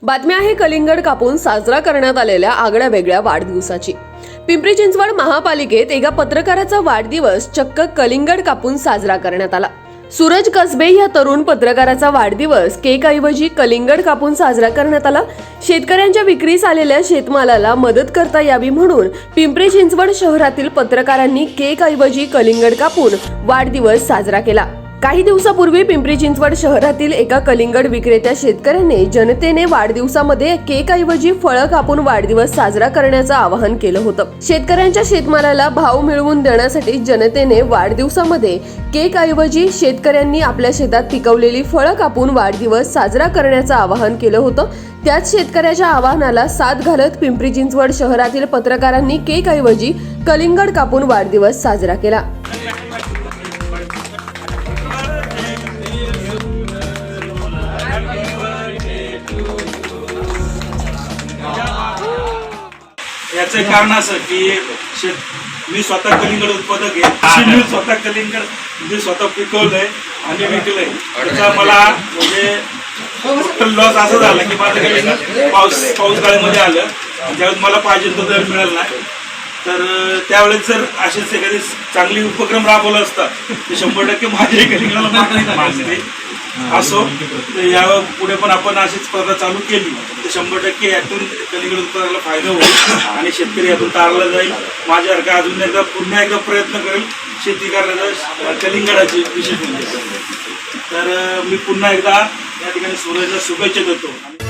बातमी आहे कलिंगड कापून साजरा करण्यात आलेल्या आगळ्या वेगळ्या वाढदिवसाची। पिंपरी चिंचवड महापालिकेत एका पत्रकाराचा वाढदिवस चक्क कलिंगड कापून साजरा करण्यात आला। सूरज कसबे या तरुण पत्रकाराचा वाढदिवस केक ऐवजी कलिंगड कापून साजरा करण्यात आला। शेतकऱ्यांच्या विक्रीस आलेल्या शेतमालाला मदत करता यावी म्हणून पिंपरी चिंचवड शहरातील पत्रकारांनी केक ऐवजी कलिंगड कापून वाढदिवस साजरा केला। काही दिवसापूर्वी पिंपरी चिंचवड शहरातील एका कलिंगड विक्रेत्या शेतकऱ्याने जनतेने वाढदिवसामध्ये केक ऐवजी फळं कापून वाढदिवस साजरा करण्याचं आवाहन केलं होतं। शेतकऱ्यांच्या शेतमालाला भाव मिळवून देण्यासाठी जनतेने वाढदिवसामध्ये केक ऐवजी शेतकऱ्यांनी आपल्या शेतात पिकवलेली फळं कापून वाढदिवस साजरा करण्याचं आवाहन केलं होतं। त्याच शेतकऱ्याच्या आवाहनाला साथ घालत पिंपरी चिंचवड शहरातील पत्रकारांनी केक ऐवजी कलिंगड कापून वाढदिवस साजरा केला। याचं कारण असं की मी स्वतः कलिंगड उत्पादक आहे। मी स्वतः कलिंगड मी स्वतः पिकवलंय आणि विकलंय। त्याचा मला म्हणजे लॉस असं झालं की माझं कलिंगड पावसाळ्यामध्ये आलं आणि त्यावेळेस मला पाहिजे तो दर मिळाला नाही। तर त्यावेळेस जर असेच एखादी चांगली उपक्रम राबवला असता तर 100% माझ्या कलिंगडाला मागणी असो। तर या पुढे पण आपण अशीच स्पर्धा चालू केली तर 100% यातून कलिंगड उत्पादनाला फायदा होईल आणि शेतकरी यातून तारला जाईल। माझ्यासारखा अजून पुन्हा एकदा प्रयत्न करेल शेती करण्याचा कलिंगडाची विशेष म्हणजे। तर मी पुन्हा एकदा या ठिकाणी सूरजला शुभेच्छा देतो।